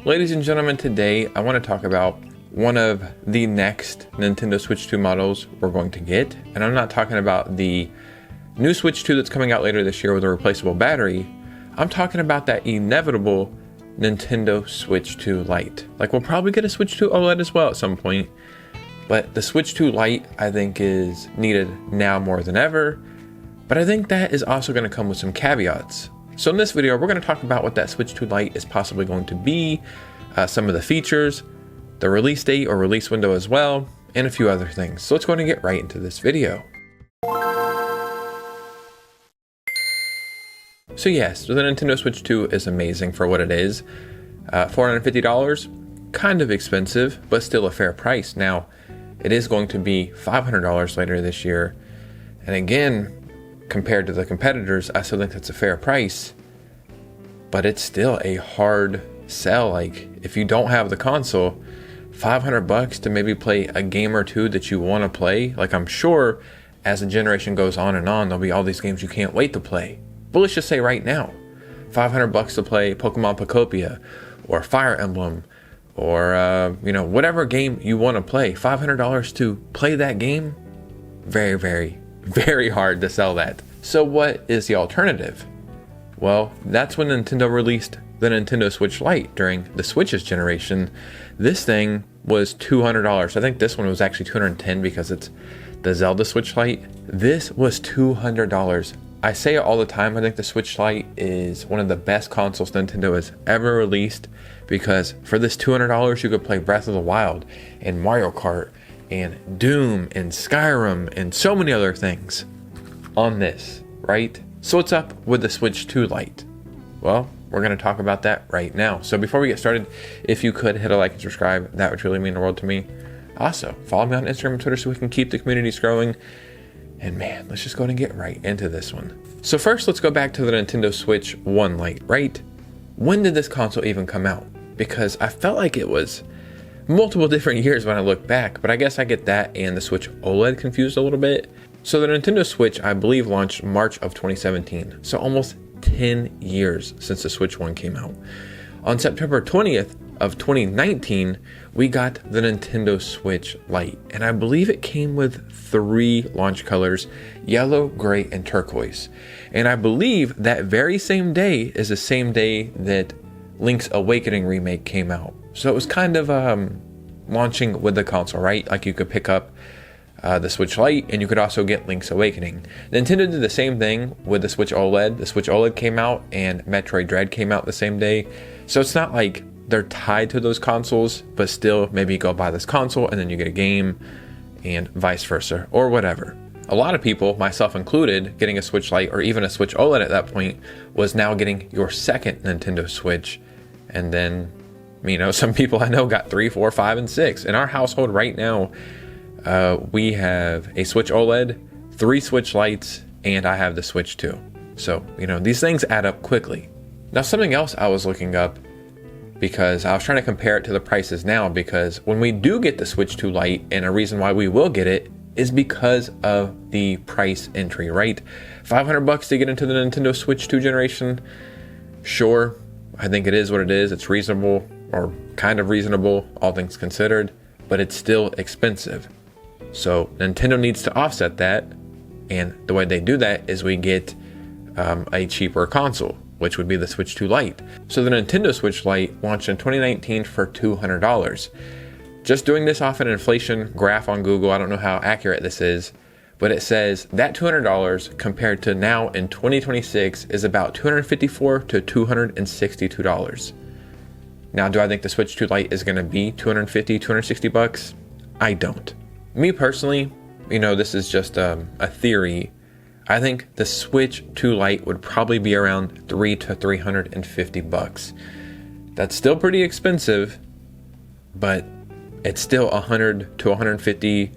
Ladies and gentlemen, today I want to talk about one of the next Nintendo Switch 2 models we're going to get. And I'm not talking about the new Switch 2 that's coming out later this year with a replaceable battery. I'm talking about that inevitable Nintendo Switch 2 Lite. Like, we'll probably get a Switch 2 OLED as well at some point, but the Switch 2 Lite I think is needed now more than ever. But I think that is also going to come with some caveats. So in this video, we're going to talk about what that Switch 2 Lite is possibly going to be, some of the features, the release date or release window as well, and a few other things. So let's go ahead and get right into this video. So yes, the Nintendo Switch 2 is amazing for what it is. $450, kind of expensive, but still a fair price. Now, it is going to be $500 later this year. And again, compared to the competitors, I still think that's a fair price, but it's still a hard sell. Like, if you don't have the console, $500 to maybe play a game or two that you want to play. Like, I'm sure as the generation goes on and on, there'll be all these games you can't wait to play. But let's just say right now, $500 to play Pokemon Pocopia or Fire Emblem or, whatever game you want to play. $500 to play that game, very, very, very hard to sell that. So what is the alternative? Well, that's when Nintendo released the Nintendo Switch Lite during the Switch's generation. This thing was $200. I think this one was actually $210 because it's the Zelda Switch Lite. This was $200. I say it all the time, I think the Switch Lite is one of the best consoles Nintendo has ever released, because for this $200 you could play Breath of the Wild and Mario Kart and Doom and Skyrim and so many other things on this, right? So what's up with the Switch 2 Lite? Well, we're going to talk about that right now. So before we get started, if you could hit a like and subscribe, that would really mean the world to me. Also, follow me on Instagram and Twitter so we can keep the communities growing. And man, let's just go ahead and get right into this one. So first, let's go back to the Nintendo Switch 1 Lite, right? When did this console even come out? Because I felt like it was multiple different years when I look back, but I guess I get that and the Switch OLED confused a little bit. So the Nintendo Switch, I believe, launched March of 2017. So almost 10 years since the Switch 1 came out. On September 20th of 2019, we got the Nintendo Switch Lite, and I believe it came with 3 launch colors: yellow, gray, and turquoise. And I believe that very same day is the same day that Link's Awakening remake came out. So it was kind of launching with the console, right? Like, you could pick up the Switch Lite, and you could also get Link's Awakening. Nintendo did the same thing with the Switch OLED. The Switch OLED came out, and Metroid Dread came out the same day. So it's not like they're tied to those consoles, but still, maybe you go buy this console, and then you get a game, and vice versa, or whatever. A lot of people, myself included, getting a Switch Lite, or even a Switch OLED at that point, was now getting your second Nintendo Switch. And then, some people I know got 3, 4, 5, and 6. In our household right now, we have a Switch OLED, 3 Switch Lites, and I have the Switch 2. So, these things add up quickly. Now, something else I was looking up, because I was trying to compare it to the prices now, because when we do get the Switch 2 Lite, and a reason why we will get it is because of the price entry, right? $500 to get into the Nintendo Switch 2 generation. Sure, I think it is what it is. It's reasonable, or kind of reasonable, all things considered, but it's still expensive. So Nintendo needs to offset that, and the way they do that is we get a cheaper console, which would be the Switch 2 Lite. So the Nintendo Switch Lite launched in 2019 for $200. Just doing this off an inflation graph on Google, I don't know how accurate this is, but it says that $200 compared to now in 2026 is about $254 to $262. Now, do I think the Switch 2 Lite is going to be $250, $260? I don't. Me personally, this is just a theory. I think the Switch 2 Lite would probably be around $300 to $350. That's still pretty expensive, but it's still $100 to $150,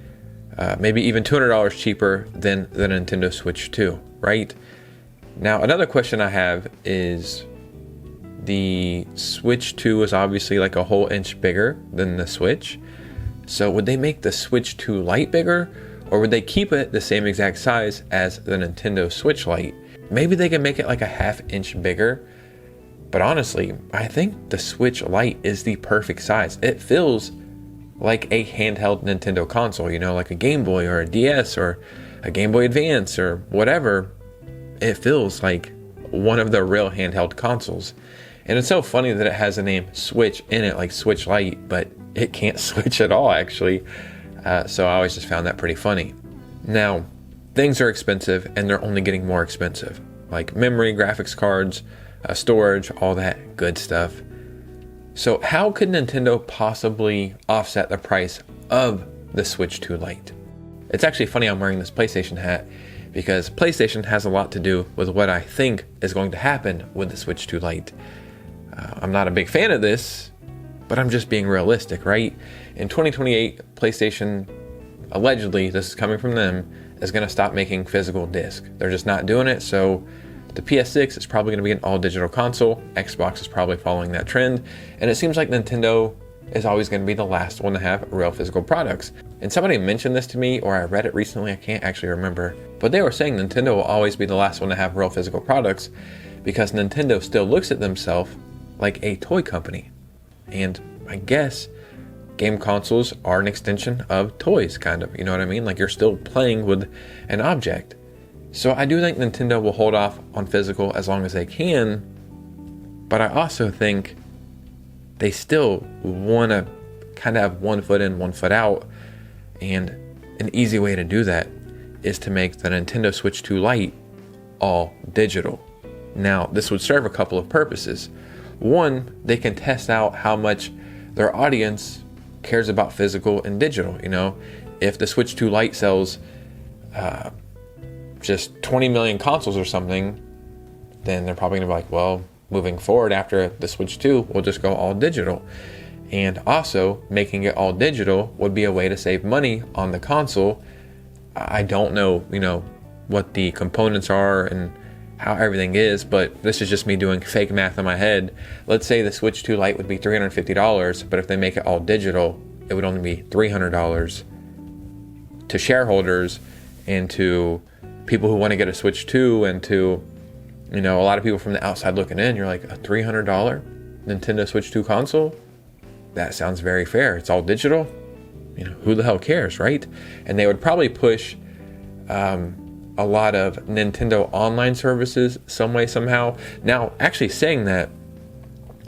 maybe even $200 cheaper than the Nintendo Switch 2, right? Now, another question I have is, the Switch 2 is obviously like a whole inch bigger than the Switch. So would they make the Switch 2 Lite bigger, or would they keep it the same exact size as the Nintendo Switch Lite? Maybe they can make it like a ½ inch bigger, But honestly, I think the Switch Lite is the perfect size. It feels like a handheld Nintendo console, like a Game Boy or a DS or a Game Boy Advance or whatever. It feels like one of the real handheld consoles. And it's so funny that it has the name Switch in it, like Switch Lite, but it can't switch at all, actually. So I always just found that pretty funny. Now, things are expensive, and they're only getting more expensive, like memory, graphics cards, storage, all that good stuff. So how could Nintendo possibly offset the price of the Switch 2 Lite? It's actually funny I'm wearing this PlayStation hat because PlayStation has a lot to do with what I think is going to happen with the Switch 2 Lite. I'm not a big fan of this, but I'm just being realistic, right? In 2028, PlayStation, allegedly, this is coming from them, is going to stop making physical disc. They're just not doing it, so the PS6 is probably going to be an all-digital console. Xbox is probably following that trend, and it seems like Nintendo is always going to be the last one to have real physical products. And somebody mentioned this to me, or I read it recently, I can't actually remember, but they were saying Nintendo will always be the last one to have real physical products because Nintendo still looks at themselves like a toy company. And I guess game consoles are an extension of toys, kind of, you know what I mean? Like you're still playing with an object. So I do think Nintendo will hold off on physical as long as they can, but I also think they still want to kind of have one foot in, one foot out, and an easy way to do that is to make the Nintendo Switch 2 Lite all digital. Now, this would serve a couple of purposes. One, they can test out how much their audience cares about physical and digital. If the Switch 2 Lite sells just 20 million consoles or something, then they're probably gonna be like, well, moving forward after the Switch 2, we'll just go all digital. And also, making it all digital would be a way to save money on the console. I don't know, what the components are and how everything is, but this is just me doing fake math in my head. Let's say the Switch 2 Lite would be $350, but if they make it all digital, it would only be $300 to shareholders and to people who want to get a Switch 2 and to, a lot of people from the outside looking in. You're like, a $300 Nintendo Switch 2 console? That sounds very fair. It's all digital. Who the hell cares, right? And they would probably push a lot of Nintendo online services some way, somehow. Now, actually saying that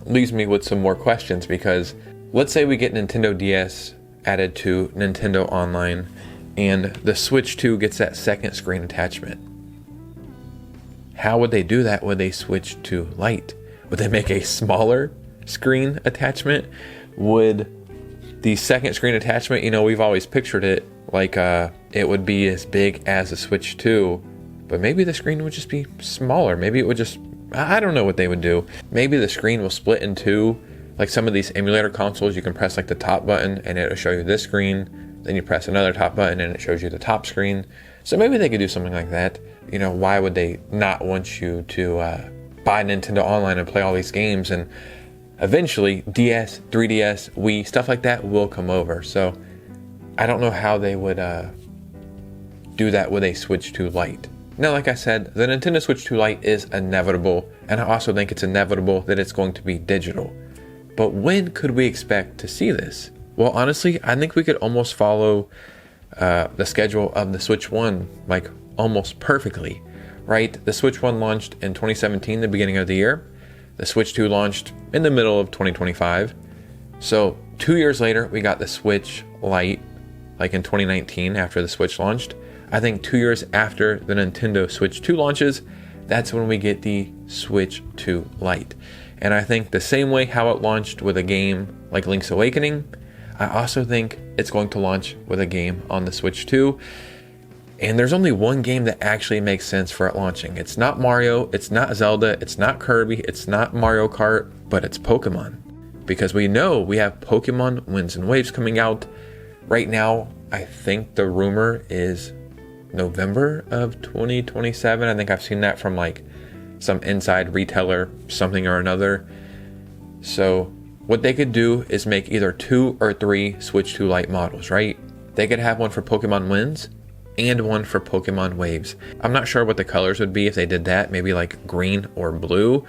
leaves me with some more questions, because let's say we get Nintendo DS added to Nintendo Online and the Switch 2 gets that second screen attachment. How would they do that with a Switch 2 Lite? Would they make a smaller screen attachment? Would the second screen attachment, we've always pictured it like it would be as big as a Switch 2, but maybe the screen would just be smaller. Maybe it would just, I don't know what they would do. Maybe the screen will split in two. Like some of these emulator consoles, you can press like the top button and it'll show you this screen. Then you press another top button and it shows you the top screen. So maybe they could do something like that. Why would they not want you to buy Nintendo Online and play all these games? And eventually DS, 3DS, Wii, stuff like that will come over. So I don't know how they would do that with a Switch 2 Lite. Now, like I said, the Nintendo Switch 2 Lite is inevitable, and I also think it's inevitable that it's going to be digital. But when could we expect to see this? Well, honestly, I think we could almost follow the schedule of the Switch 1, like almost perfectly, right? The Switch 1 launched in 2017, the beginning of the year. The Switch 2 launched in the middle of 2025. So 2 years later, we got the Switch Lite, like in 2019 after the Switch launched. I think 2 years after the Nintendo Switch 2 launches, that's when we get the Switch 2 Lite. And I think the same way how it launched with a game like Link's Awakening, I also think it's going to launch with a game on the Switch 2. And there's only one game that actually makes sense for it launching. It's not Mario, it's not Zelda, it's not Kirby, it's not Mario Kart, but it's Pokemon. Because we know we have Pokemon Winds and Waves coming out. Right now, I think the rumor is November of 2027. I think I've seen that from like some inside retailer, something or another. So what they could do is make either 2 or 3 Switch 2 Lite models, right? They could have one for Pokemon Winds and one for Pokemon Waves. I'm not sure what the colors would be if they did that, maybe like green or blue,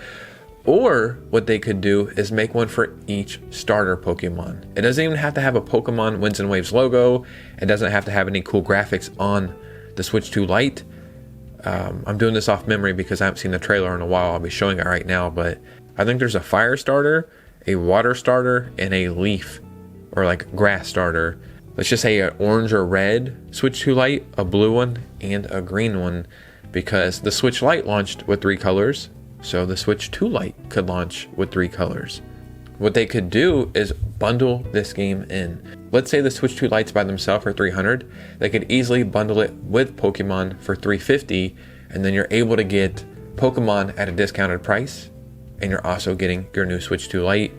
Or what they could do is make one for each starter Pokemon. It doesn't even have to have a Pokemon Winds and Waves logo. It doesn't have to have any cool graphics on the Switch 2 Lite. I'm doing this off memory because I haven't seen the trailer in a while. I'll be showing it right now, but I think there's a fire starter, a water starter, and a leaf or like grass starter. Let's just say an orange or red Switch 2 Lite, a blue one, and a green one, because the Switch Lite launched with 3 colors. So the Switch 2 Lite could launch with 3 colors. What they could do is bundle this game in. Let's say the Switch 2 Lites by themselves are $300. They could easily bundle it with Pokemon for $350, and then you're able to get Pokemon at a discounted price, and you're also getting your new Switch 2 Lite.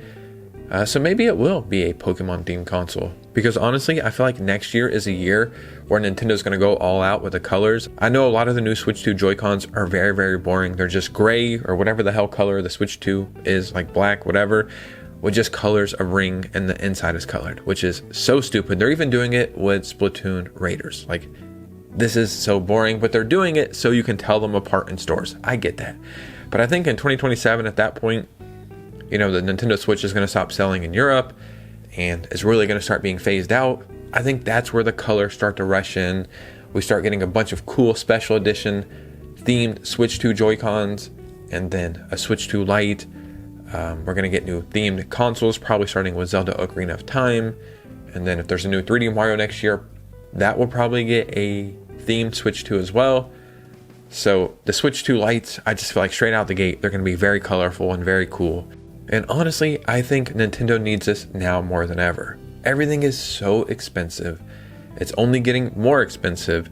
So maybe it will be a Pokemon themed console, because honestly, I feel like next year is a year where Nintendo's going to go all out with the colors. I know a lot of the new Switch 2 Joy-Cons are very, very boring. They're just gray or whatever the hell color the Switch 2 is, like black, whatever, with just colors of ring and the inside is colored, which is so stupid. They're even doing it with Splatoon Raiders. Like, this is so boring, but they're doing it so you can tell them apart in stores. I get that. But I think in 2027, at that point, you know, the Nintendo Switch is going to stop selling in Europe and is really going to start being phased out. I think that's where the colors start to rush in. We start getting a bunch of cool special edition themed Switch 2 Joy-Cons, and then a Switch 2 Lite. We're going to get new themed consoles, probably starting with Zelda Ocarina of Time. And then if there's a new 3D Mario next year, that will probably get a themed Switch 2 as well. So the Switch 2 Lites, I just feel like straight out the gate, they're going to be very colorful and very cool. And honestly, I think Nintendo needs this now more than ever. Everything is so expensive. It's only getting more expensive.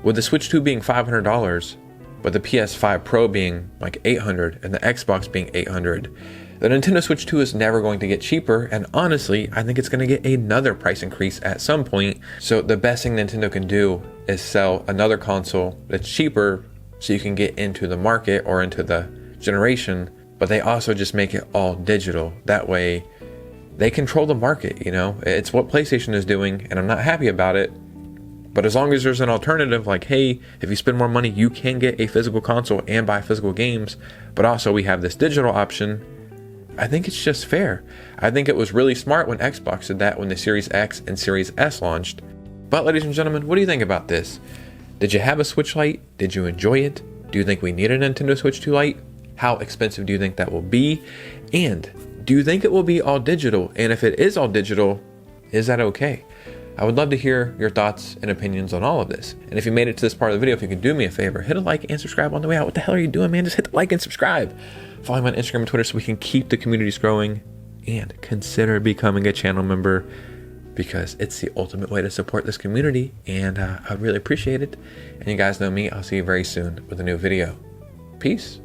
With the Switch 2 being $500, but the PS5 Pro being like $800 and the Xbox being $800, the Nintendo Switch 2 is never going to get cheaper. And honestly, I think it's going to get another price increase at some point. So the best thing Nintendo can do is sell another console that's cheaper so you can get into the market or into the generation. But they also just make it all digital. That way they control the market, you know? It's what PlayStation is doing, and I'm not happy about it. But as long as there's an alternative, like, hey, if you spend more money, you can get a physical console and buy physical games, but also we have this digital option, I think it's just fair. I think it was really smart when Xbox did that when the Series X and Series S launched. But ladies and gentlemen, what do you think about this? Did you have a Switch Lite? Did you enjoy it? Do you think we need a Nintendo Switch 2 Lite? How expensive do you think that will be? And do you think it will be all digital? And if it is all digital, is that okay? I would love to hear your thoughts and opinions on all of this. And if you made it to this part of the video, if you could do me a favor, hit a like and subscribe on the way out. What the hell are you doing, man? Just hit the like and subscribe. Follow me on Instagram and Twitter so we can keep the communities growing. And consider becoming a channel member, because it's the ultimate way to support this community. And I'd really appreciate it. And you guys know me. I'll see you very soon with a new video. Peace.